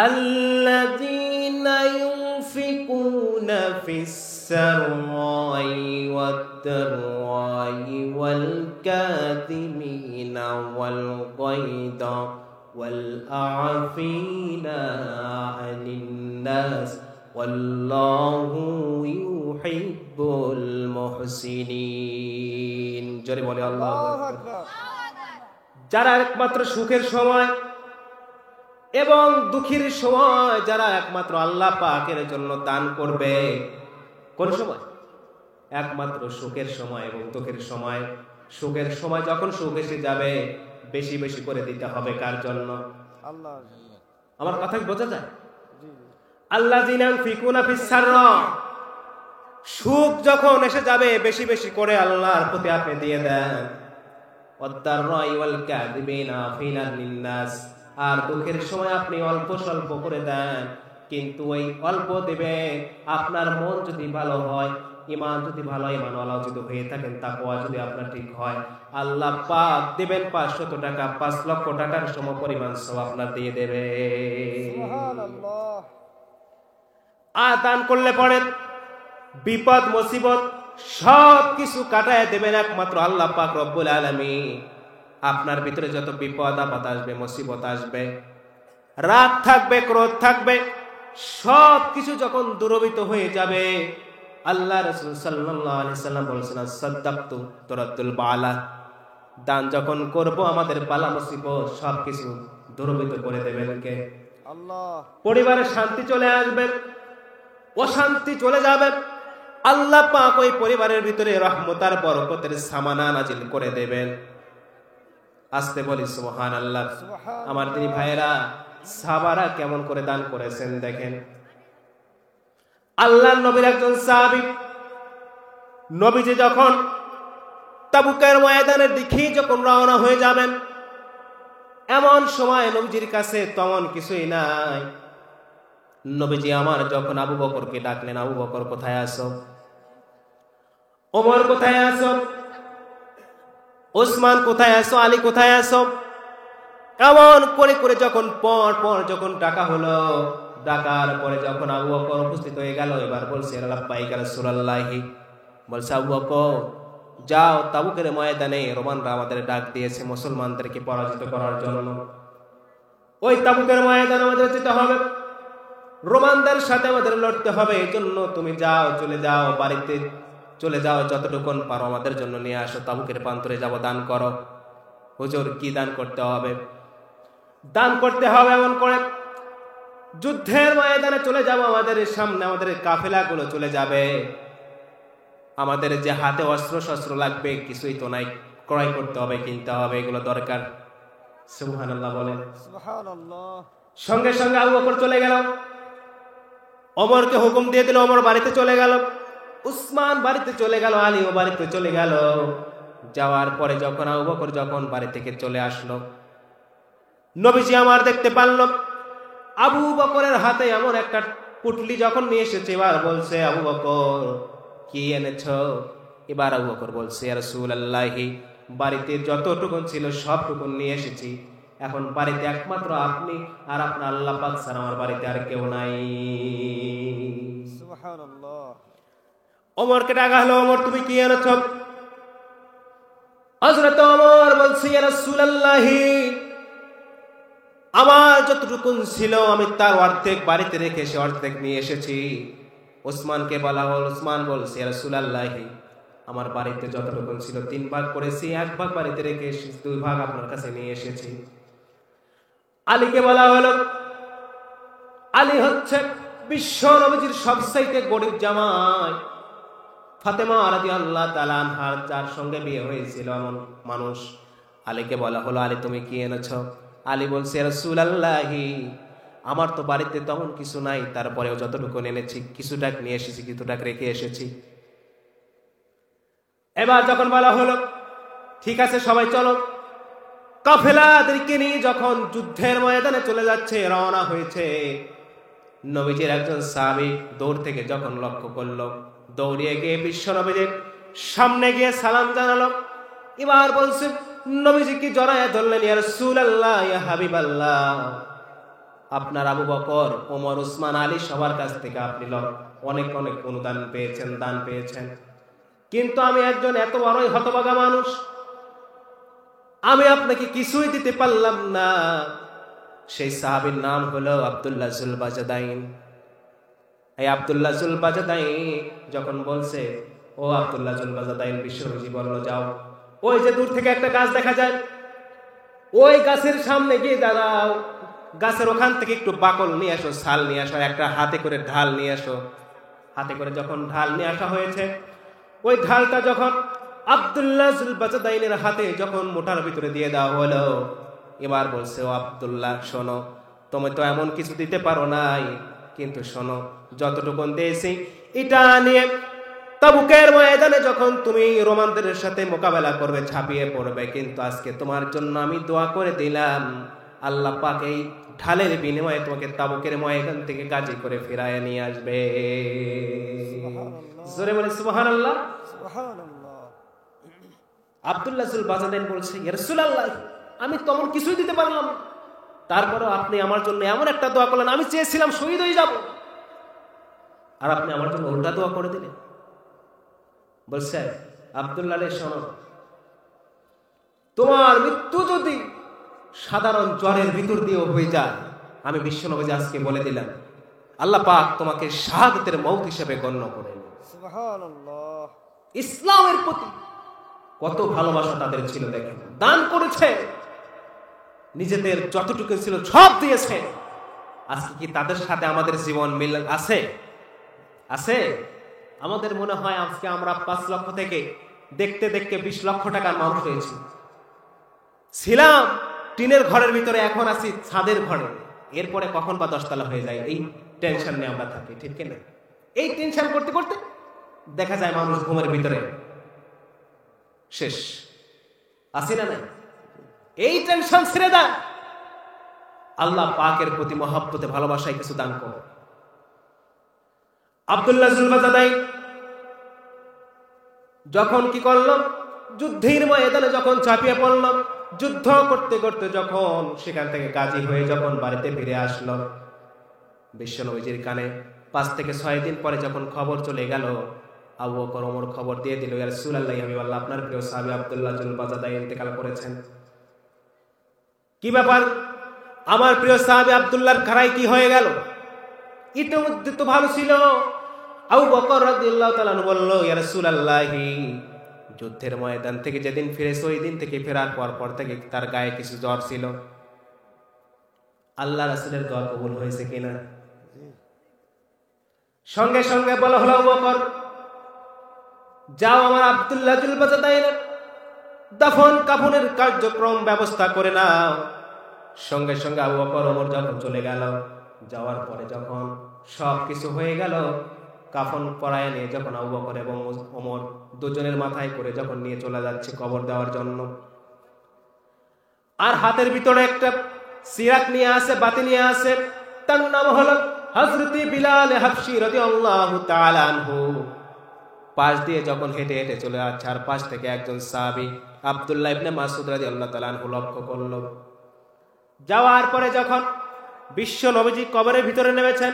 [SPEAKER 1] আল্লাযীনা ইউনফিকুনা ফিস সাররাই ওয়াদ দাররাই ওয়াল কাযিমিনা ওয়াল গায়দা ওয়াল আফিনা আনিন নাস ওয়াল্লাহু ইউহিব্বুল মুহসিনিন। জোরে বলে আল্লাহু আকবার। যারা একমাত্র সুখের সময় এবং দুঃখের সময় যারা একমাত্র আল্লাহ পাকের জন্য দান করবে, কোন সময়? একমাত্র সুখের সময় এবং দুঃখের সময়। সুখের সময় যখন সুখ এসে যাবে, বেশি বেশি করে দিতে হবে। কার জন্য?
[SPEAKER 2] আল্লাহর জন্য।
[SPEAKER 1] আমার কথা বোঝা যায়?
[SPEAKER 2] জি জি।
[SPEAKER 1] আল্লাযীনা ইউনফিকুনা ফিস সাররা, সুখ যখন এসে যাবে বেশি বেশি করে আল্লাহর প্রতি আপনি দিয়ে দেন। ওয়াদ দাররাই ওয়াল কাযিমিনা আফিনা আনিন নাস, আর দুঃখের সময় আপনি অল্প স্বল্প করে দেন, কিন্তু ওই অল্প দেবে আপনার মন যদি ভালো হয়, ঈমান যদি ভালো, ঈমানওয়ালা যদি হয়ে থাকেন, তাকওয়া যদি আপনার ঠিক হয়, আল্লাহ পাক দিবেন 500 টাকা, 5 লক্ষ টাকার সমপরিমাণ সওয়াব আপনার দিয়ে দেবে।
[SPEAKER 2] সুবহানাল্লাহ।
[SPEAKER 1] আর দান করলে পরে বিপদ মুসিবত সব কিছু কাটায় দেবেন একমাত্র আল্লাহ পাক রব্বুল আলামিন। আপনার ভিতরে যত বিপদ আপদ আসবে, মুসিবত আসবে, রাগ থাকবে, ক্রোধ থাকবে, সব কিছু যখন দূরীভূত হয়ে যাবে, আল্লাহ রাসূল সাল্লাল্লাহু আলাইহি সাল্লাম বলেছেন, সাদাকতু তুরাদ্দুল বালা, দান যখন করব আমাদের বালা মুসিবত সব কিছু দূরীভূত করে দেবেন কে?
[SPEAKER 2] আল্লাহ।
[SPEAKER 1] পরিবারে শান্তি চলে আসবে, অশান্তি চলে যাবে, আল্লাহ পাক ওই পরিবারের ভিতরে রহমত আর বরকতের সামানা নাজিল করে দেবেন। আস্তে বলি সুবহানাল্লাহ। আমার দিনী ভাইয়েরা, সাহাবারা কেমন করে দান করেছেন দেখেন। আল্লাহর নবীর একজন সাহাবী, নবীজি যখন তাবুকের ময়দানের দিকে যখন রওনা হয়ে যাবেন, এমন সময় নবীজির কাছে তেমন কিছুই নাই। নবীজি আমার যখন আবু বকরকে ডাকলেন, আবু বকর কোথায় আছো? ওমর কোথায় আছো? ওসমান কোথায় আছো? আলী কোথায় আছো? এমন করে করে যখন পর পর যখন ডাকা হলো, ডাকার পরে যখন আবু বকর উপস্থিত হয়ে গেল, এবার বলছে লাব্বাইকা রাসূলুল্লাহি, বলছে আবু বকর যাও, তাবুকের ময়দানে রোমানরা আমাদের ডাক দিয়েছে মুসলমানদেরকে পরাজিত করার জন্য। ওই তাবুকের ময়দানে আমাদের যেতে হবে, রোমানদের সাথে আমাদের লড়তে হবে। এই জন্য তুমি যাও, চলে যাও, বাড়িতে চলে যাও, যতটুকুন পারো আমাদের জন্য নিয়ে আসো। তাবুকের প্রান্তরে যাব, দান করো। হুজুর কি দান করতে হবে? দান করতে হবে এমন করে যুদ্ধের ময়দানে চলে যাব, আমাদের সামনে আমাদের কাফেলাগুলো চলে যাবে, আমাদের যে হাতে অস্ত্র শস্ত্র লাগবে কিছুই তো নাই, ক্রয় করতে হবে, কিনতে হবে, এগুলো দরকার। সুবহানাল্লাহ বলেন।
[SPEAKER 2] সুবহানাল্লাহ।
[SPEAKER 1] সঙ্গে সঙ্গে আবু বকর চলে গেল, ওমরকে হুকুম দিয়ে দিল, ওমর বাড়িতে চলে গেল, উসমান বাড়িতে চলে গেল, আলীও বাড়িতে চলে গেল। যাওয়ার পরে যখন আবু বকর যখন বাড়ি থেকে চলে আসলো, নবীজি আমার দেখতে পারল আবু বকরের হাতে এমন একটা পুটলি যখন নিয়ে এসেছে। এবার বলছে আবু বকর কি এনেছো? এবার আবু বকর বলছে ইয়া রাসূলুল্লাহি, বাড়িতে যতটুকু ছিল সবটুকু নিয়ে এসেছি, এখন বাড়িতে একমাত্র আপনি আর আপনার আল্লাহ পাক ছাড়া আমার বাড়িতে আর কেউ নাই।
[SPEAKER 2] সুবহানাল্লাহ।
[SPEAKER 1] ওমরকে ডাকা হলো, ওমর তুমি কি এনেছো? হযরত ওমর বলছে ইয়া রাসূলুল্লাহি, আমার যতটুকু ছিল আমি তার অর্ধেক বাড়িতে রেখে সে অর্ধেক নিয়ে এসেছি। ওসমানকে বলা হল, ওসমান বলছে ইয়া রাসূলুল্লাহি, আমার বাড়িতে যতটুকু ছিল 3 ভাগ করেছি, 1 ভাগ বাড়িতে রেখে এসেছি, 2 ভাগ আপনার কাছে নিয়ে এসেছি। আলীকে বলা হলো, আলী হচ্ছে বিশ্ব নবীজির সবচাইতে গরিব জামাই, ফাতেমা রাদিয়াল্লাহু তাআলা আনহার যার সঙ্গে বিয়ে হয়েছিল এমন মানুষ। আলীকে বলা হলো, আলী তুমি কি এনেছো? আলী বলছে ইয়া রাসূলুল্লাহি, আমার তো বাড়িতে তেমন কিছু নাই, তারপরেও যতটুকু এনেছি কিছুটা নিয়ে এসেছি, কিছুটা রেখে এসেছি। এবার যখন বলা হলো ঠিক আছে সবাই চলো, কাফেলাদেরকে নিয়ে যখন যুদ্ধের ময়দানে চলে যাচ্ছে, রওনা হয়েছে, নবীজির একজন সাহাবী দূর থেকে যখন লক্ষ্য করলো, দৌড়িয়ে গিয়ে বিশ্ব নবীজির সামনে গিয়ে সালাম জানালো। এবার বলছে নবীজি কি জড়ায়া ধরলেন, ইয়া রাসূলুল্লাহ, ইয়া হাবিবাল্লাহ, আপনার আবু বকর, ওমর, উসমান, আলী সবার কাছ থেকে আপনি অনেক অনেক অনুদান পেয়েছেন, দান পেয়েছেন, কিন্তু আমি একজন এত বড়ই হতভাগা মানুষ, আমি আপনাকে কিছুই দিতে পারলাম না। সেই সাহাবীর নাম হলো আব্দুল্লাহ যুল বাজদাইন। এই আব্দুল্লাহ যুল বাজদাইন যখন বলছে, ও আব্দুল্লাহ যুল বাজদাইন, বিশ্বনবী বলল যাও, ওই যে দূর থেকে একটা গাছ দেখা যায়, ওই গাছের সামনে গিয়ে দাঁড়াও, গাছের ওখান থেকে একটু বাকল নিয়ে আসো, ছাল নিয়ে আসো, একটা হাতে করে ঢাল নিয়ে আসো। হাতে করে যখন ঢাল নিয়ে আসা হয়েছে, ওই ঢালটা যখন আব্দুল্লাহ যুল বাজদাইনের হাতে যখন মোটার ভিতরে দিয়ে দেওয়া হলো, এবার বলছে, ও আব্দুল্লাহ শোনো, তুমি তো এমন কিছু দিতে পারো নাই, কিন্তু শোনো যতটুকু দিয়েছি এটা নিয়ে তাবুকের ময়দানে যখন তুমি রোমানদের সাথে মোকাবেলা করবে, ঝাঁপিয়ে পড়বে, কিন্তু আজকে তোমার জন্য আমি দোয়া করে দিলাম, আল্লাহ পাক এই ঢালের বিনিময়ে তোমাকে তাবুকের ময়দান থেকে গাজী করে ফিরায় নিয়ে আসবে। জোরে বলে সুবহানাল্লাহ।
[SPEAKER 2] সুবহানাল্লাহ।
[SPEAKER 1] আব্দুল্লাহ যুল বাজদাইন বলছে, ইয়া রাসূলুল্লাহ, আমি তেমন কিছুই দিতে পারলাম না, তারপরও আপনি আমার জন্য এমন একটা দোয়া করলেন, আমি চেয়েছিলাম শহীদ হয়ে যাব, আর আপনি আমার জন্য উল্টা দোয়া করে দিলেন। বলছে, আব্দুল্লাহ রে শোনো, তোমার মৃত্যু যদি সাধারণ জ্বরের ভিতর দিয়েও হয়ে যায়, আমি বিশ্বনবী আজকে বলে দিলাম, আল্লাহ পাক তোমাকে শাহাদাতের মওত হিসেবে গণ্য করেন।
[SPEAKER 2] সুবহানাল্লাহ।
[SPEAKER 1] ইসলামের প্রতি কত ভালোবাসা তাদের ছিল দেখেন, দান করেছে, নিজেদের যতটুকু ছিল সব দিয়েছে। আজকে কি তাদের সাথে আমাদের জীবন মিল আছে? আছে? আমাদের মনে হয় আজকে আমরা 5 লক্ষ থেকে দেখতে দেখতে 20 লক্ষ টাকার মানুষ হয়েছি। ছিলাম টিনের ঘরের ভিতরে, এখন আছি ছাদের ঘরে, এরপরে কখন বা 10 তলা হয়ে যায়, এই টেনশন নিয়ে আমরা থাকি, ঠিক কিনা? এই টেনশন করতে করতে দেখা যায় মানুষ ঘুমের ভিতরে শেষ। আসে না নাই? এই টেনশন ছেড়ে দাও, আল্লাহ পাকের প্রতি মহব্বতে ভালোবাসায় কিছু দান কর। আব্দুল্লাহ জুলবাজাদাই যখন কি করল, যুদ্ধের ময়দানে যখন চাপিয়ে পড়ল, যুদ্ধ করতে করতে যখন সেখান থেকে গাজী হয়ে যখন বাড়িতে ফিরে আসলো, বিশ্বনবীজির কানে 5 থেকে 6 দিন পরে যখন খবর চলে গেল, আবু বকর ওমর খবর দিয়ে দিল, ইয়া রাসূলুল্লাহ হাবিবাল্লাহ, আপনার প্রিয় সাহাবী আব্দুল্লাহ জুলবাজাদাই ইন্তেকাল করেছেন। কি ব্যাপার? আমার প্রিয় সাহাবী আব্দুল্লাহর খারাই কি হয়ে গেল? ইতিমধ্যে তো ভালো ছিল। আবু বকর রাদিয়াল্লাহু তাআলা বলল, ইয়া রাসূলুল্লাহ, যুদ্ধের ময়দান থেকে যেদিন ফিরেছে ওই দিন থেকে ফেরার পর থেকে তার গায়ে কিছু জ্বর ছিল। আল্লাহ রাসূলের দোয়া কবুল হয়েছে কিনা? সঙ্গে সঙ্গে বলা হলো, আবু বকর যাও আমার আব্দুল্লাহ জুলবাজাদাইর দাফন কাফনের কার্যক্রম ব্যবস্থা করে নাও। সঙ্গে সঙ্গে আবু বকর ওমর যখন চলে গেল, যাওয়ার পরে যখন সব কিছু হয়ে গেল, কাফন পরায় নিয়ে যখন আবু বকর এবং ওমর দুজনের মাথায় করে যখন নিয়ে চলে যাচ্ছে কবর দেওয়ার জন্য, আর হাতের ভিতরে একটা সিরাত নিয়ে আসে, বাতি নিয়ে আসে, তার নাম হলো হযরত বিলাল হাবশী রাদিয়াল্লাহু তাআলা আনহু। পাশ দিয়ে যখন হেঁটে হেঁটে চলে যাচ্ছে, আর পাশ থেকে একজন সাহাবী আব্দুল্লাহ ইবনে মাসউদ রাদিয়াল্লাহু তাআলা আনহু লক্ষ্য করল। যাওয়ার পরে যখন বিশ্ব নবীজি কবরের ভিতরে নেমেছেন,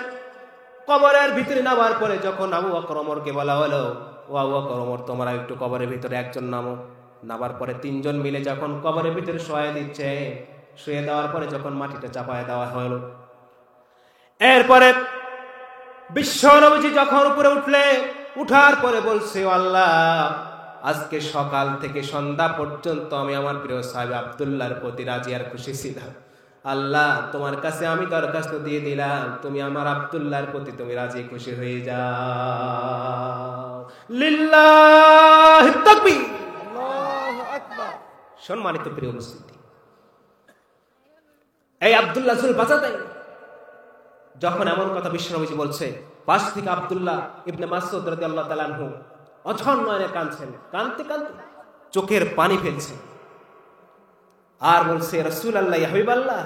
[SPEAKER 1] কবরের ভিতরে নামার পরে যখন আবু বকর ওমরকে বলা হলো, ও আবু বকর ওমর, তোমরা একটু কবরের ভিতরে একজন নামো। নামার পরে 3 জন মিলে যখন কবরের ভিতরে শুয়ে দিচ্ছে, শুয়ে দেওয়ার পরে যখন মাটিটা চাপায় দেওয়া হলো, এরপরে বিশ্ব নবীজি যখন উপরে উঠলে, উঠার পরে বলছে, আল্লাহ, আজকে সকাল থেকে সন্ধ্যা পর্যন্ত আমি আমার প্রিয় সাহাবী আব্দুল্লাহর প্রতি রাজি আর খুশি ছিলাম। আল্লাহ, তোমার কাছে আমি দরখাস্ত দিয়ে দিলাম, তুমি আমার আব্দুল্লাহর প্রতি তুমি রাজি খুশি হয়ে যাও। লিল্লাহি তাকবীর,
[SPEAKER 2] আল্লাহু আকবার।
[SPEAKER 1] সম্মানিত প্রিয় উপস্থিতি, এই আব্দুল্লাহ জুলবাজাদাই যখন এমন কথা বিশ্বনবীজি বলছে, পাশ থেকে আব্দুল্লাহ ইবনে মাসউদ রাদিয়াল্লাহু তাআলা আনহু অঝর নয়নে কাঁদছেন, কাঁদতে কাঁদতে চোখের পানি ফেলছে, আর বলছে, রাসূলুল্লাহ হাবিবাল্লাহ,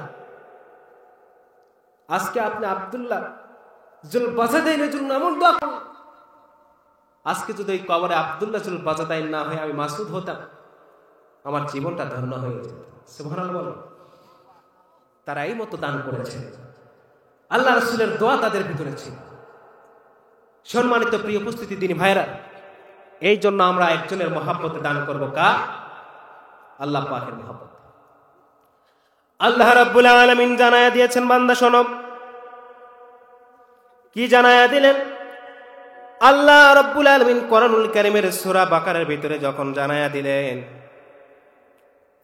[SPEAKER 1] আজকে আপনি আব্দুল্লাহ জুলবাজাদাইনের জন্য এমন দোয়া করলেন, আজকে যদি এই কবরে আব্দুল্লাহ জুলবাজাদাইন না হয়ে আমি মাসউদ হতাম, আমার জীবনটা ধন্য হয়ে যেত। সুবহানাল্লাহ বলো। তারা এই মতো দান করেছে, আল্লাহ রাসূলের দোয়া তাদের ভিতরে ছিল। সম্মানিত প্রিয় উপস্থিতি দিনী ভাইরা, এই জন্য আমরা একজনের মহব্বতে দান করব, কার? আল্লাহ পাকের মহব্বত। আল্লাহ রাব্বুল আলামিন জানায়া দিয়েছেন, বান্দা শোনো। কি জানায়া দিলেন? আল্লাহ রাব্বুল আলামিন কোরআনুল কারীমের সূরা বাকারার ভিতরে যখন জানায়া দিলেন,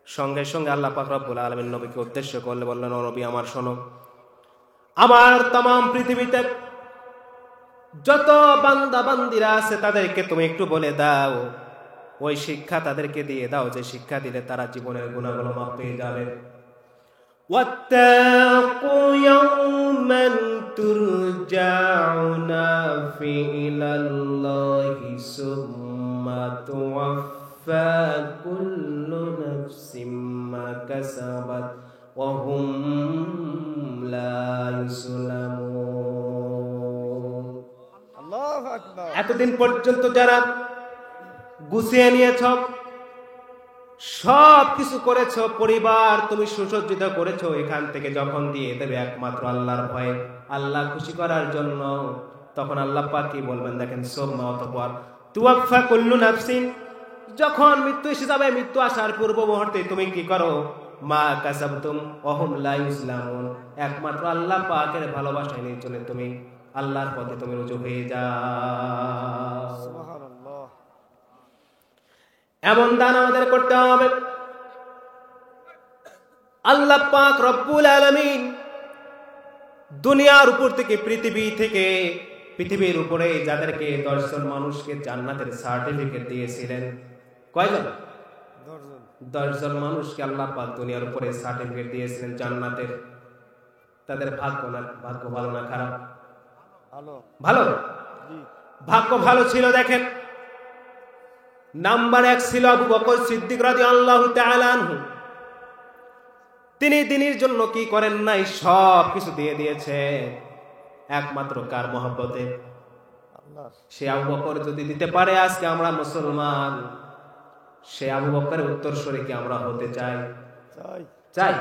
[SPEAKER 1] সঙ্গে সঙ্গে আল্লাহ পাক রব্বুল আলামিন নবীকে উদ্দেশ্য করলে বললেন, ও নবী আমার শোনো, আমার तमाम পৃথিবীতে যত বান্দা বান্দিরা আছে তাদেরকে তুমি একটু বলে দাও, ওই শিক্ষা তাদেরকে দিয়ে দাও যে শিক্ষা দিলে তারা জীবনের গুনাহগুলো মাফ পেয়ে যাবে। ওয়াত্তাকু ইয়াওমান তুরজাউনা ফি ইলাল্লাহি সুম্মা তুওয়াফা কুল্লু নাফসিম মা কাসাবাত ওয়া হুম লা ইউসলামুন।
[SPEAKER 2] আল্লাহু আকবার।
[SPEAKER 1] এতদিন পর্যন্ত যারা গুছিয়ে নিয়েছ, সব কিছু করেছ, পরিবার তুমি সুসজ্জিত করেছ, এখান থেকে যখন দিয়ে দেবে একমাত্র আল্লাহর ভয়ে, আল্লাহ খুশি করার জন্য, তখন আল্লাহ পাক কি বলবেন দেখেন, সুম্মা অতঃপর তুওয়াফা কুল্লু নাফসিন, যখন মৃত্যু এসে যাবে, মৃত্যু আসার পূর্ব মুহূর্তে তুমি কি করো, মা কাসাবতুম ওয়া হুম লা ইউসলামুন, একমাত্র আল্লাহ পাকের ভালোবাসায় নিয়ে চলে তুমি আল্লাহর পথে তুমি রুজু হয়ে যাও।
[SPEAKER 2] সুবহানাল্লাহ।
[SPEAKER 1] এমন দান আমাদের করতে হবে। আল্লাহ পাক রব্বুল আলামিন দুনিয়ার উপর থেকে পৃথিবীর উপরে যাদেরকে 10 জন মানুষকে জান্নাতের সার্টিফিকেট দিয়েছিলেন, কয়জন? 10 জন মানুষকে আল্লাহ পাক দুনিয়ার উপরে সার্টিফিকেট দিয়েছিলেন জান্নাতের। তাদের ভাগ্য ভালো না খারাপ?
[SPEAKER 2] ভালো।
[SPEAKER 1] ভালো।
[SPEAKER 2] জি।
[SPEAKER 1] ভাগ্য ভালো ছিল দেখেন, নাম্বার 1 ছিল আবু বকর সিদ্দিক রাদিয়াল্লাহু তাআলা আনহু। তিনি দিনের জন্য কি করেন নাই, সব কিছু দিয়ে দিয়েছে, একমাত্র কার মহব্বতে?
[SPEAKER 2] আল্লাহ।
[SPEAKER 1] সে আবু বকর যদি দিতে পারে আজকে আমরা মুসলমান, সে আবু বকরের উত্তরসূরি কি আমরা হতে চাই?
[SPEAKER 2] চাই।
[SPEAKER 1] চাই।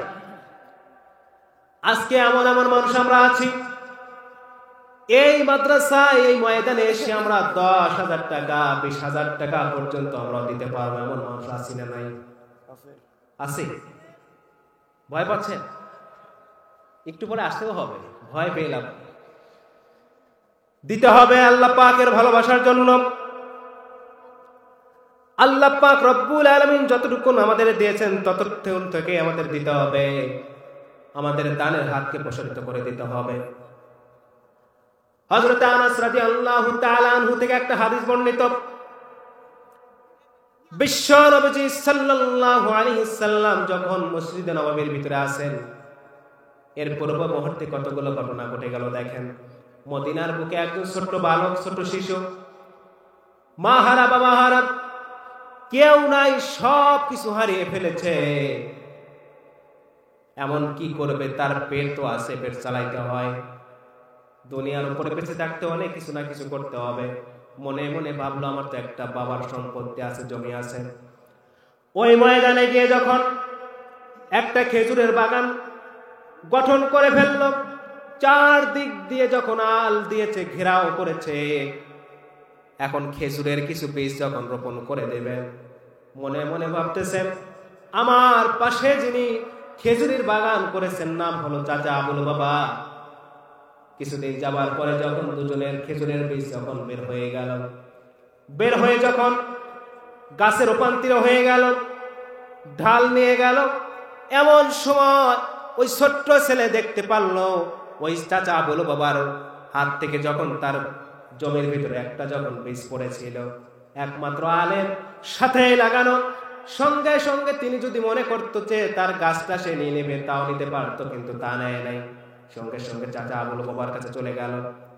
[SPEAKER 1] আজকে এমন এমন মানুষ আমরা আছি, এই মাদ্রাসায় এই ময়দানে এসে আমরা 10,000 টাকা 20,000 টাকা পর্যন্ত আমরা দিতে পারবো, এমন মানুষ আছি না নাই?
[SPEAKER 2] আছে।
[SPEAKER 1] আছে। ভয় পাচ্ছেন? একটু পরে আসতেও হবে, ভয় পেয়ে লাভ নেই। দিতে হবে আল্লাহ পাকের ভালোবাসার জন্য। আল্লাহ পাক রব্বুল আলামিন যতটুকু আমাদের দিয়েছেন ততটুকু থেকে আমাদের দিতে হবে, আমাদের দানের হাতকে প্রসারিত করে দিতে হবে। হযরত আনাস রাদিয়াল্লাহু তাআলা আনহু থেকে একটা হাদিস বর্ণিত, বিশ্ব নবী সাল্লাল্লাহু আলাইহি সাল্লাম যখন মসজিদে নববীর ভিতরে আছেন, এর পূর্ব মুহূর্তে কতগুলো ঘটনা ঘটে গেল দেখেন। মদিনার বুকে একজন ছোট্ট বালক, ছোট শিশু, মা হারা বাবা হারা, কেউ নাই, সব কিছু হারিয়ে ফেলেছে। এমন কি করবে, তার পেট তো আছে, পেট চালাইতে হয়, দুনিয়ার উপরে বেঁচে থাকতে অনেক কিছু না কিছু করতে হবে। মনে মনে ভাবলো আমার তো একটা বাবার সম্পত্তি আছে, জমি আছে। ওই ময়দানে গিয়ে যখন একটা খেজুরের বাগান গঠন করে ফেললো, চারদিক দিয়ে যখন আল দিয়েছে, ঘেরাও করেছে, এখন খেজুরের কিছু বীজ যখন রোপণ করে দেবেন, মনে মনে ভাবতেছেন আমার পাশে যিনি খেজুরের বাগান করেছেন নাম হলো চাচা আবুল বাবা। কিছুদিন যাবার পরে যখন দুজনের খেজুরের বীজ যখন বের হয়ে গেল, বের হয়ে যখন গাছে রূপান্তরিত হয়ে গেল, ঢাল নিয়ে গেল, এমন সময় ওই ছোট্ট ছেলে দেখতে পারলো ওই চাচা আবুল বাবার হাত থেকে যখন তার জমির ভিতরে একটা যখন বীজ পড়েছিল, একমাত্র আলের সাথে লাগানো, সঙ্গে সঙ্গে তিনি যদি মনে করতো যে তার গাছটা সে নিয়ে নেবে, তাও নিতে পারতো, কিন্তু তা নেয় নাই। সঙ্গে সঙ্গে চাচা আবুল বাবার কাছে চলে গেল,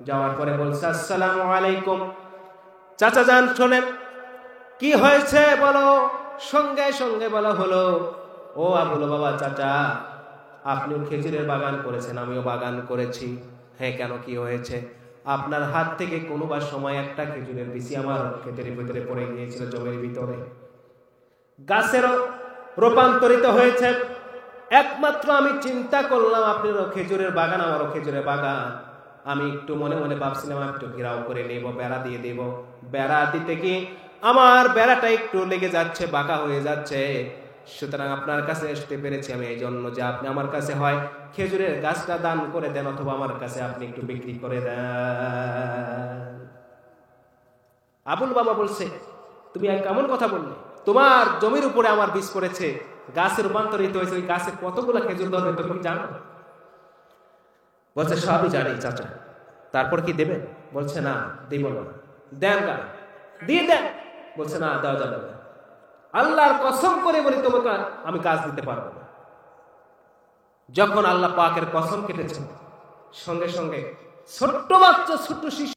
[SPEAKER 1] যাওয়ার পরে বলছে আসসালামু আলাইকুম। চাচা যান শোনেন, কি হয়েছে বলো। সঙ্গে সঙ্গে বলা হলো, ও আবুল বাবা চাচা, আপনিও খেজুরের বাগান করেছেন, আমিও বাগান করেছি। হ্যাঁ, কেন, কি হয়েছে? আপনার হাত থেকে কোনোবার সময় একটা খেজুরের বিচি আমার ক্ষেতের ভিতরে পড়ে গিয়েছিল, জমির ভিতরে, গাছেরও রূপান্তরিত হয়েছে। একমাত্র আমি চিন্তা করলাম আপনারও খেজুরের বাগান, আমারও খেজুরের বাগান। আমি একটু মনে মনে ভাবছিলাম একটু ঘেরাও করে নেব, বেড়া দিয়ে দেব। বেড়া দিতে কি আমার বেড়াটা একটু লেগে যাচ্ছে, বাঁকা হয়ে যাচ্ছে। সুতরাং আপনার কাছে আসতে পেরেছি আমি এই জন্য যে আপনি আমার কাছে হয় খেজুরের গাছটা দান করে দেন, অথবা আমার কাছে আপনি একটু বিক্রি করে দেন। আবুল বাবা বলছে, তুমি কেমন কথা বললে? তোমার জমির উপরে আমার বীজ পড়েছে, গাছে রূপান্তরিত হয়েছে, ওই গাছে কতগুলো খেজুর ধরবে তুমি জানো? বলছে সবই জানি চাচা। তারপর কি দেবেন? বলছে না, দিব না। দেন গা, দিয়ে দেন। বলছে না, দেওয়া যাবে না। আল্লাহর কসম করে বলি তোমাকে আমি গাছ দিতে পারবো না। যখন আল্লাহ পাকের কসম কেটেছেন, সঙ্গে সঙ্গে ছোট্ট বাচ্চা, ছোট্ট শিশু